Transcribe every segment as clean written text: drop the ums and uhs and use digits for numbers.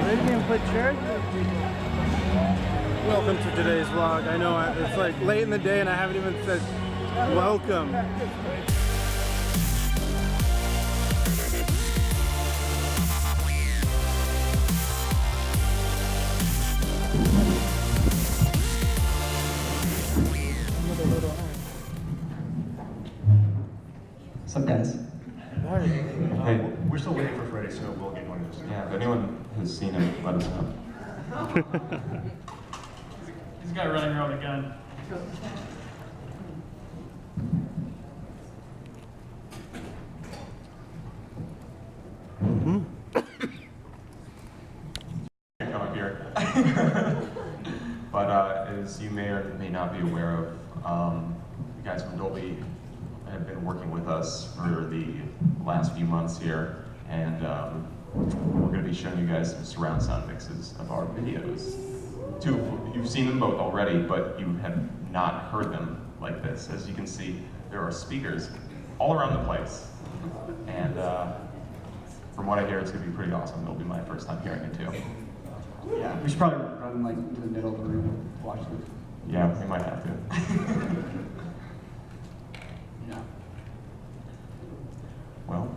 They didn't even put chairs there. Welcome to today's vlog. I know it's like late in the day and I haven't even said welcome. What's up, guys? Hey, we're still waiting for Freddy, so we'll get going. Yeah, if anyone has seen him, let us know. He's a guy running around with a gun. Come up here. But as you may or may not be aware of, you guys from Dolby have been working with us for the last few months here, and we're going to be showing you guys some surround sound mixes of our videos. You've seen them both already, but you have not heard them like this. As you can see, there are speakers all around the place, and from what I hear, it's going to be pretty awesome. It'll be my first time hearing it too. Yeah, we should probably run like into the middle of the room and watch it. Yeah, we might have to. Yeah. Well,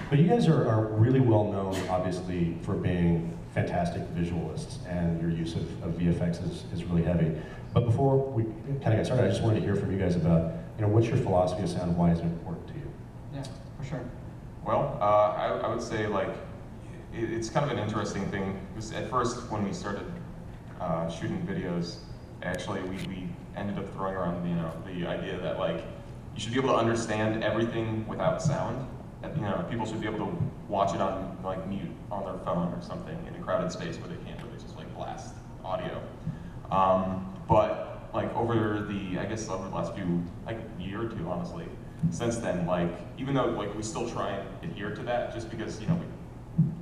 but you guys are really well known, obviously, for being fantastic visualists, and your use of VFX is really heavy. But before we kind of get started, I just wanted to hear from you guys about, what's your philosophy of sound and why is it important to you? Yeah, for sure. well, I would say like it's kind of an interesting thing. Because at first, when we started shooting videos, actually we ended up throwing around the idea that like you should be able to understand everything without sound. That, people should be able to watch it on like mute on their phone or something in a crowded space where they can't really just like blast audio. But like over the last few like year or two, honestly, since then, like even though like we still try and adhere to that, just because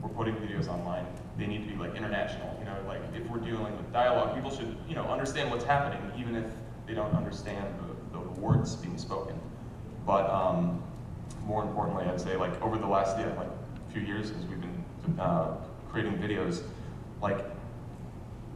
we're putting videos online, they need to be like international. Like if we're dealing with dialogue, people should understand what's happening, even if they don't understand the words being spoken. But more importantly, I'd say like over the last few years as we've been creating videos, like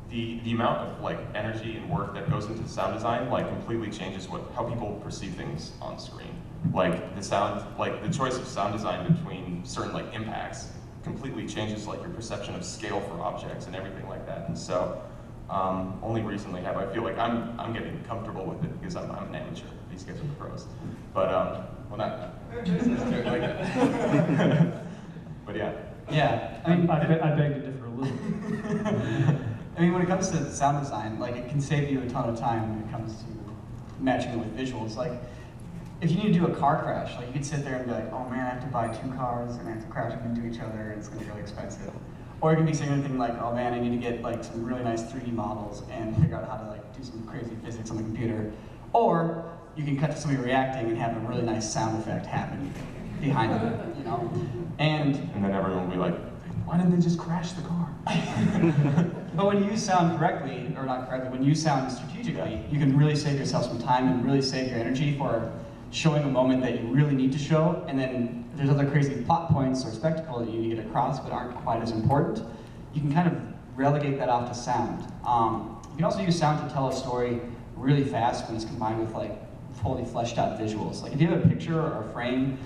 the amount of like energy and work that goes into sound design like completely changes how people perceive things on screen. Like the choice of sound design between certain like impacts completely changes like your perception of scale for objects and everything like that. And so only recently have I feel like I'm getting comfortable with it because I'm an amateur. These guys are the pros. But well, not but yeah. Yeah, I beg to differ a little. I mean, when it comes to sound design, like it can save you a ton of time when it comes to matching it with visuals. Like, if you need to do a car crash, like you could sit there and be like, oh man, I have to buy 2 cars and I have to crash them into each other and it's gonna be really expensive. Or you can be saying anything like, oh man, I need to get like some really nice 3D models and figure out how to like do some crazy physics on the computer. Or you can cut to somebody reacting and have a really nice sound effect happen behind them, And then everyone will be like, why didn't they just crash the car? But when you use sound correctly, or not correctly, when you use sound strategically, you can really save yourself some time and really save your energy for showing a moment that you really need to show, and then if there's other crazy plot points or spectacle that you need to get across but aren't quite as important, you can kind of relegate that off to sound. You can also use sound to tell a story really fast when it's combined with like fully fleshed out visuals. Like if you have a picture or a frame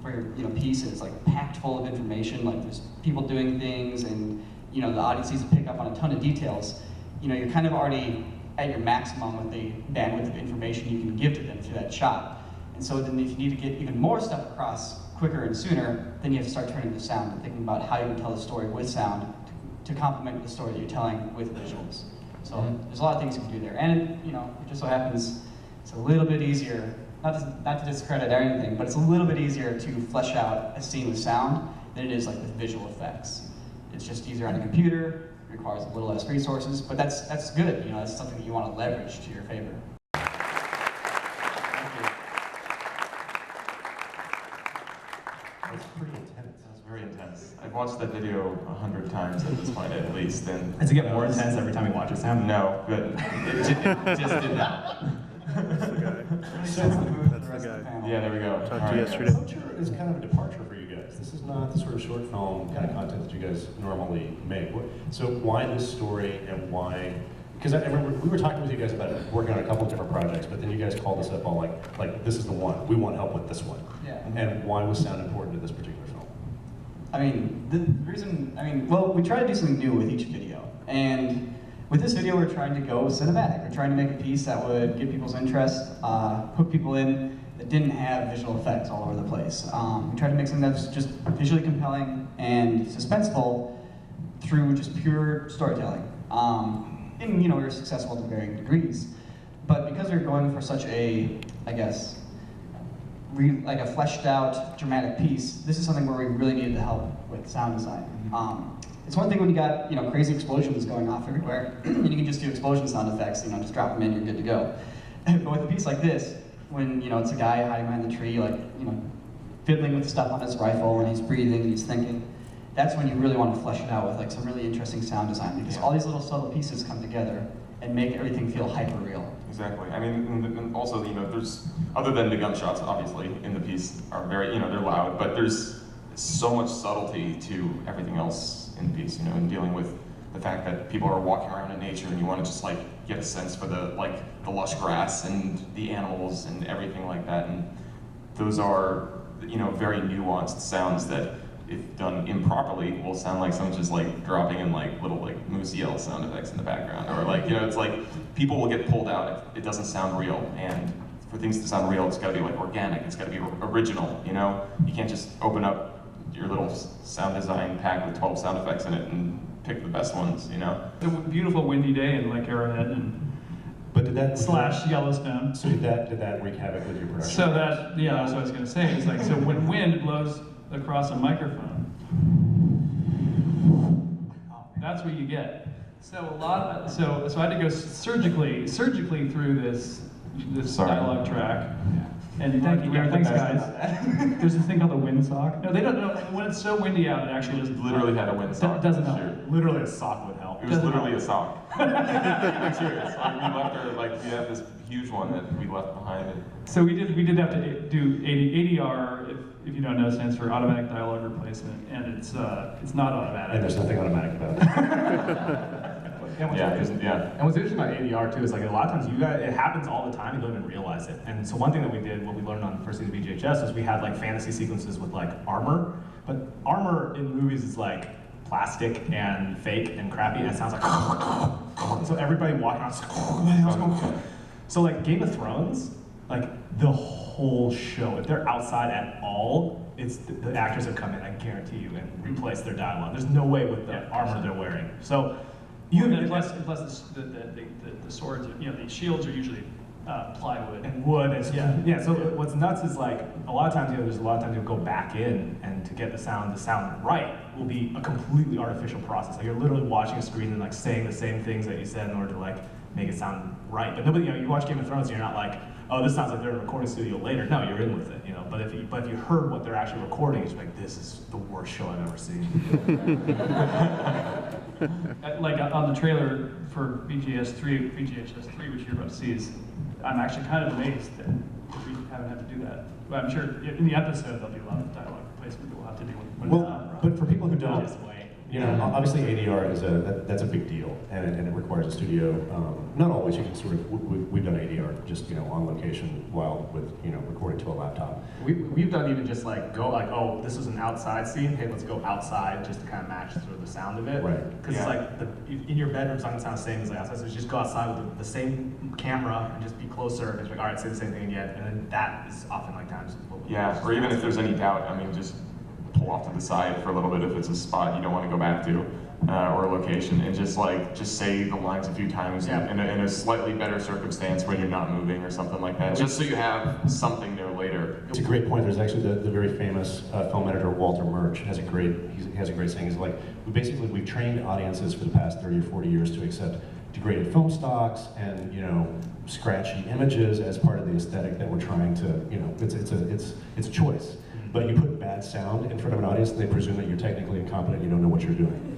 for your piece and it's like packed full of information, like there's people doing things and the audience needs to pick up on a ton of details, you're kind of already at your maximum with the bandwidth of information you can give to them through that shot. And so then if you need to get even more stuff across quicker and sooner, then you have to start turning to sound and thinking about how you can tell the story with sound to complement the story that you're telling with visuals. So there's a lot of things you can do there. And it just so happens it's a little bit easier, not to discredit anything, but it's a little bit easier to flesh out a scene with sound than it is like with visual effects. It's just easier on a computer, it requires a little less resources, but that's good. That's something that you want to leverage to your favor. That's pretty intense. That's very intense. I've watched that video 100 times at this point, at least. And does it get more intense every time you watch it, Sam? No, but it just did that. That's the guy. So, That's the guy. Yeah, there we go. Talked All to right. yesterday. Culture is kind of a departure for you guys. VFX. This is not the sort of short film kind of content that you guys normally make. So why this story and why? Because I remember we were talking with you guys about working on a couple of different projects, but then you guys called us up all like this is the one. We want help with this one. Yeah. And why was sound important to this particular film? I mean, the reason, well, we try to do something new with each video. And with this video, we're trying to go cinematic. We're trying to make a piece that would get people's interest, hook people in, that didn't have visual effects all over the place. We tried to make something that's just visually compelling and suspenseful through just pure storytelling. And we were successful to varying degrees. But because we were going for such a, I guess, like a fleshed out dramatic piece, this is something where we really needed the help with sound design. It's one thing when you got crazy explosions going off everywhere, and you can just do explosion sound effects, just drop them in, you're good to go. But with a piece like this, when it's a guy hiding behind the tree, like fiddling with stuff on his rifle, and he's breathing and he's thinking, that's when you really want to flesh it out with some really interesting sound design, because all these little subtle pieces come together and make everything feel hyper real. Exactly. I mean, and also, there's, other than the gunshots, obviously, in the piece are very, they're loud, but there's so much subtlety to everything else in the piece, and dealing with the fact that people are walking around in nature and you want to just get a sense for the lush grass and the animals and everything like that. And those are, very nuanced sounds that, if done improperly, will sound like someone's just dropping in little moose yell sound effects in the background, or it's people will get pulled out if it doesn't sound real. And for things to sound real, it's got to be organic. It's got to be original. You can't just open up your little sound design pack with 12 sound effects in it and pick the best ones. It's a beautiful windy day in Lake Arrowhead and But did that / Yellowstone. So did that wreak havoc with your production? So that's what I was going to say. It's so when wind blows across a microphone, that's what you get. So so I had to go surgically through this dialogue track. And thanks guys. There's this thing called the windsock. No, they don't know. When it's so windy out, it actually doesn't. Literally had a windsock. Doesn't help. Sure. Literally a sock would help. It was literally a sock. I'm serious. We left her, we have this huge one that we left behind. So we did have to do ADR, if you don't know, stands for automatic dialogue replacement, and it's not automatic. And there's nothing automatic about it. And what's interesting about ADR too is a lot of times it happens all the time, you don't even realize it. And so one thing that we did, what we learned on the first season of VHS, was we had fantasy sequences with armor, but armor in movies is plastic and fake and crappy, and it sounds like so everybody walking around. So Game of Thrones, the whole show, if they're outside at all, it's the actors have come in, I guarantee you, and replaced their dialogue. There's no way with the armor they're wearing. So. Plus the swords, the shields are usually plywood and wood. And yeah. So what's nuts is a lot of times, there's a lot of times you'll go back in, and to get the sound right will be a completely artificial process. You're literally watching a screen and saying the same things that you said in order to make it sound right. But nobody, you watch Game of Thrones, and you're not oh, this sounds like they're in a recording studio later. No, you're in with it, But if you heard what they're actually recording, it's this is the worst show I've ever seen. On the trailer for VHS 3, which you're about to see, I'm actually kind of amazed that we haven't had to do that. But I'm sure in the episode there'll be a lot of dialogue replacement that we'll have to do when it's not. But for people who don't, obviously ADR that's a big deal, and it requires a studio. Not always. You can we've done ADR just on location while with recording to a laptop. We've done even just go oh, this is an outside scene. Hey, let's go outside just to kind of match the sound of it. Right. Because it's in your bedroom, it's not gonna sound the same as outside. So you just go outside with the same camera and just be closer. And it's all right, say the same thing again, and then that is often times. Yeah. Or even if there's any doubt, just pull off to the side for a little bit if it's a spot you don't want to go back to, or a location, and just say the lines a few times in a slightly better circumstance when you're not moving or something like that, just so you have something there later. It's a great point. There's actually the very famous film editor Walter Murch has a great saying. He's we've trained audiences for the past 30 or 40 years to accept degraded film stocks and scratchy images as part of the aesthetic that we're trying to it's a choice. But you put bad sound in front of an audience, and they presume that you're technically incompetent, you don't know what you're doing.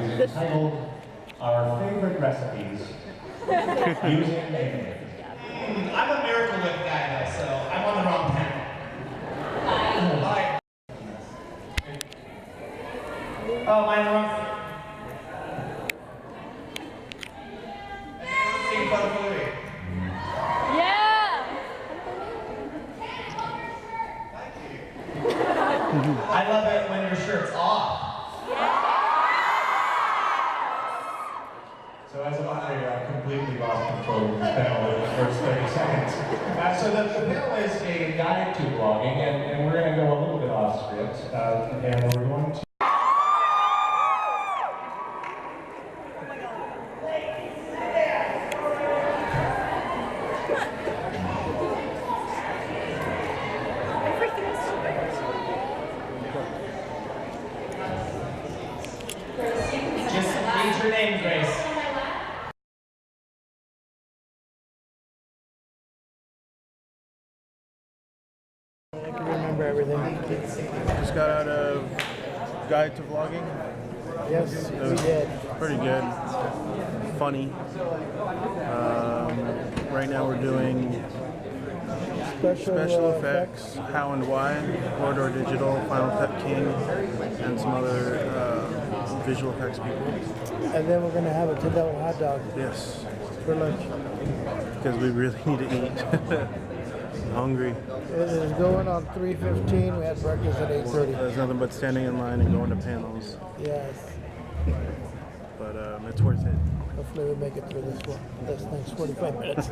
series entitled Our Favorite Recipes Using Internet. I'm a Miracle Whip guy though, so I'm on the wrong panel. Hi. Oh, am I on the wrong? Sing for the movie. I love it when your shirt's off. So as a moderator, I completely lost control of this panel in the first 30 seconds. So the panel is a guide to blogging, and we're going to go a little bit off script, and we're going to Just read your name, Grace. I can remember everything. Just got out of Guide to Vlogging. Yes, It we was did. pretty good. Funny. Right now we're doing special effects, how and why, Corridor Digital, Final Cut King, and some other visual effects people. And then we're going to have a $10 hot dog Yes, for lunch. because we really need to eat. I'm hungry. It is going on 3:15. We had breakfast at 8:30. There's nothing but standing in line and going to panels. Yes. But it's worth it. Hopefully we make it through this next 45 minutes.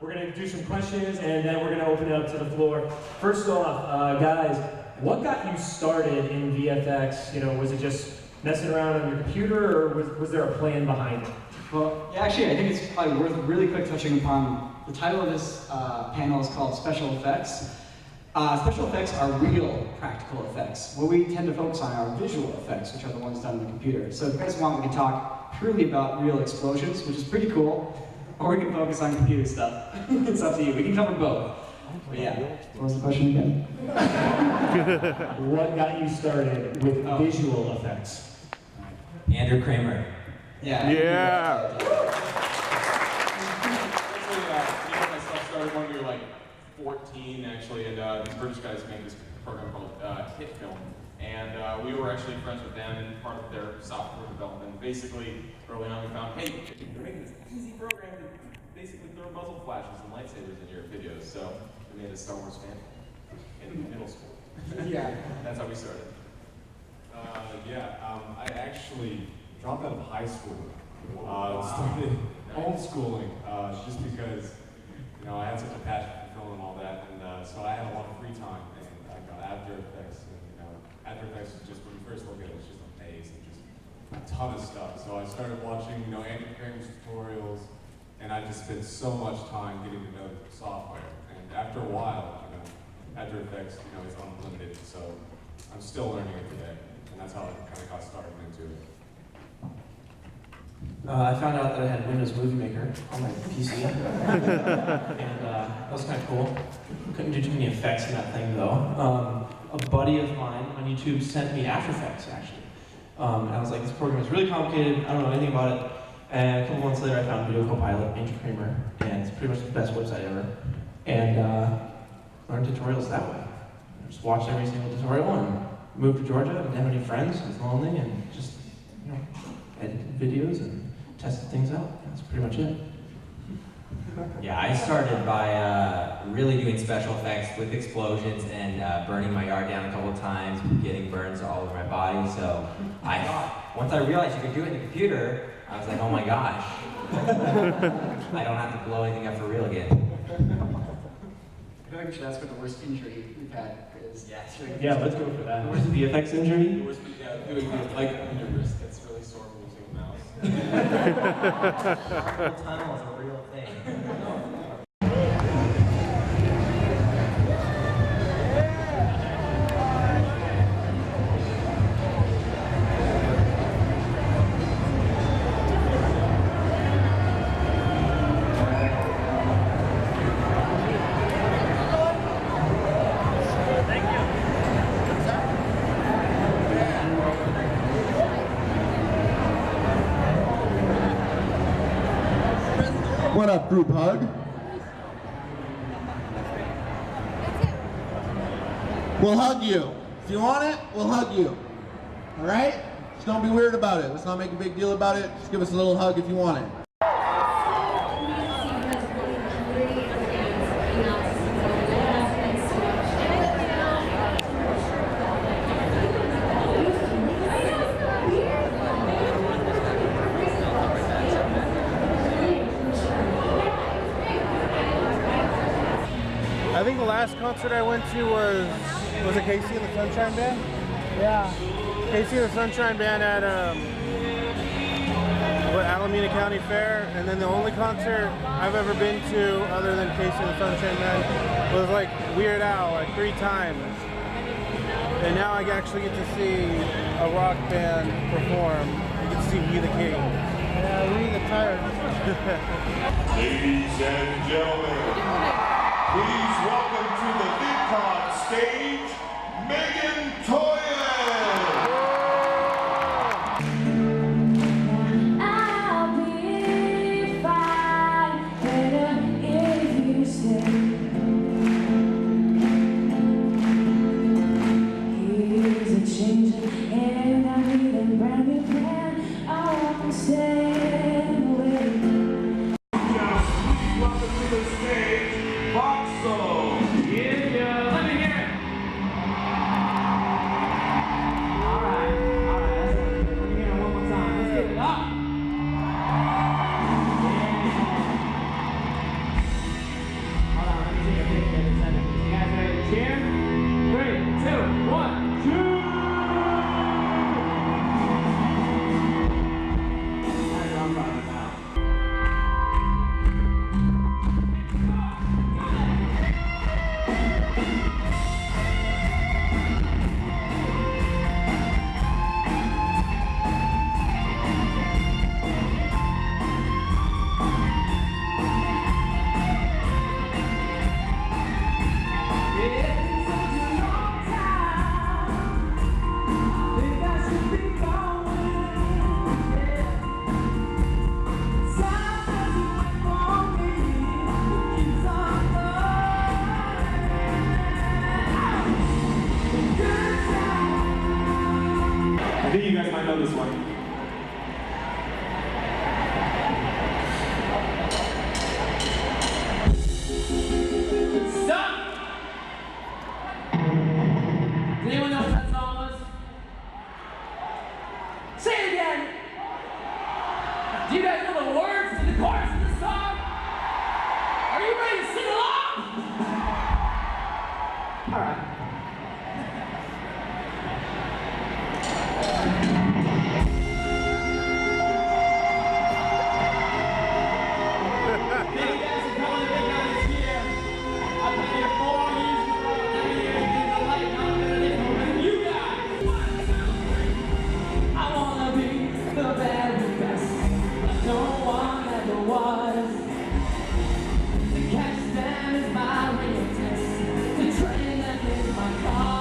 We're going to do some questions, and then we're going to open it up to the floor. First off, guys, what got you started in VFX? You know, was it just messing around on your computer, or was there a plan behind it? Well, yeah, actually, I think it's probably worth really quick touching upon the title of this panel is called Special Effects. Special effects are real practical effects. What we tend to focus on are visual effects, which are the ones done on the computer. So if you guys want, we can talk purely about real explosions, which is pretty cool, or we can focus on computer stuff. It's up to you. We can cover both. But yeah, what was the question again? What got you started with visual effects? Andrew Kramer. Yeah. Yeah. Myself started when we were like 14 actually, and these British guys made this program called Hit Film, and we were actually friends with them and part of their software development. Basically, early on we found, hey, they're making this easy program to basically throw muzzle flashes and lightsabers in your videos, so we made a Star Wars fan in middle school. Yeah. That's how we started. I actually dropped out of high school. Started homeschooling just because, you know, I had such a passion for film and all that, and so I had a lot of free time, and I got After Effects, and you know, After Effects is just, when you first look at it, it's just amazing, just a ton of stuff. So I started watching, you know, Andrew Kramer's tutorials, and I just spent so much time getting to know the software. And after a while, you know, After Effects, you know, it's unlimited, so I'm still learning it today, and that's how I kind of got started into it. I found out that I had Windows Movie Maker on my PC, and that was kind of cool. Couldn't do too many effects in that thing though. A buddy of mine on YouTube sent me After Effects actually. And I was like, this program is really complicated, I don't know anything about it. And a couple months later I found Video Copilot, Andrew Kramer, and it's pretty much the best website ever. And learned tutorials that way. Just watched every single tutorial and moved to Georgia, didn't have any friends, was lonely, and just, you know, edited videos and tested things out. That's pretty much it. Yeah, I started by really doing special effects with explosions and burning my yard down a couple of times, getting burns all over my body. So once I realized you could do it in the computer, I was like, oh my gosh, I don't have to blow anything up for real again. I feel like we should ask what the worst injury we've had is. Yeah, let's go for that. Where's the VFX injury? The worst, it would be like on your wrist. That's really sore from using a mouse. Carpal tunnel is a real thing. What up, group hug? We'll hug you. If you want it, we'll hug you. All right? Just don't be weird about it. Let's not make a big deal about it. Just give us a little hug if you want it. I think the last concert I went to was it Casey and the Sunshine Band? Yeah. Casey and the Sunshine Band at Alameda County Fair, and then the only concert I've ever been to other than Casey and the Sunshine Band was like Weird Al, like 3 times. And now I actually get to see a rock band perform. I get to see We the King. Yeah, We the Tyrant. Ladies and gentlemen, please welcome to the VidCon stage, Megan Toya. I'll be fine, better if you stay. Here's a changing, and I need a brand new plan. I won't stay away. Please welcome to the stage, Boxo. Yeah, let me hear it. All right, that's good. Let me hear it one more time. Let's get it up. Yeah. Hold on, let me take a picture in a second. You guys ready to cheer? 3, 2, 1, 2. That's what I'm talking about. I think you guys might know this one. Stop! Does anyone know what that song was? Say it again! Do you guys know the words to the chorus of the song? Are you ready to sing along? Alright. To catch them is my real test. To train them is my call.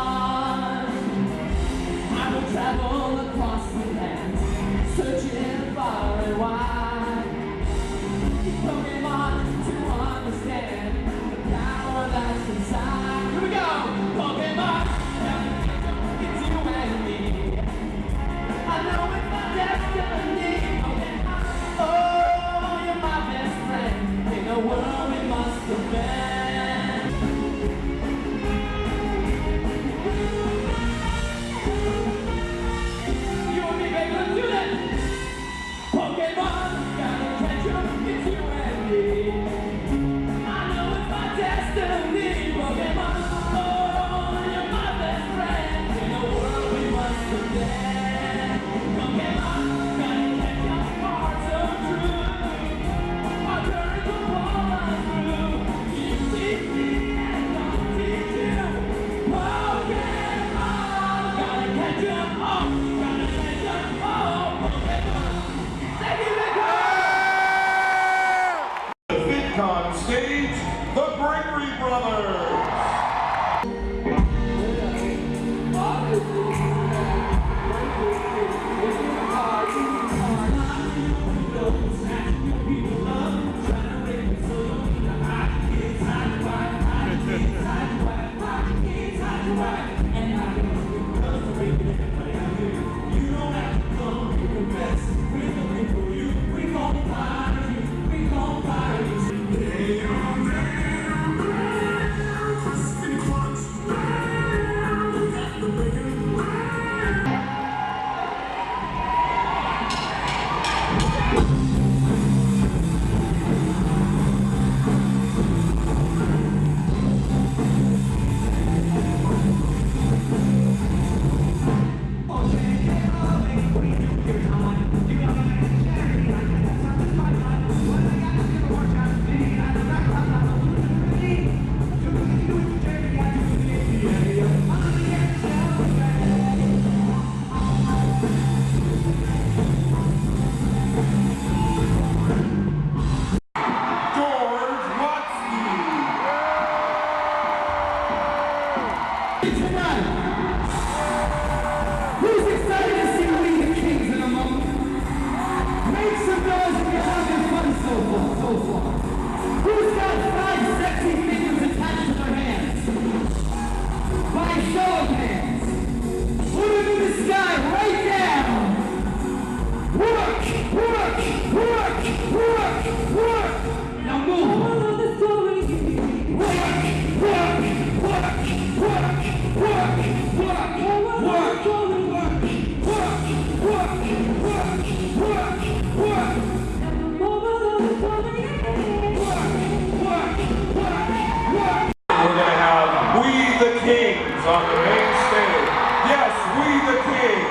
On the main stage. Yes, we the King.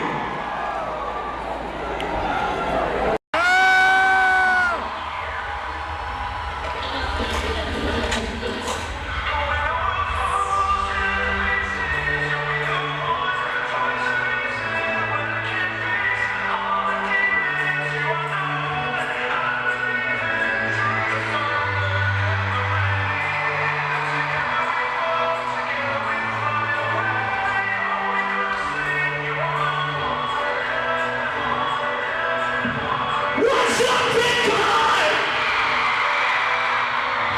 What's up, VidCon?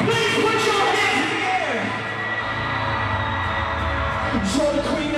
Please put your hands in the air. Show the Queen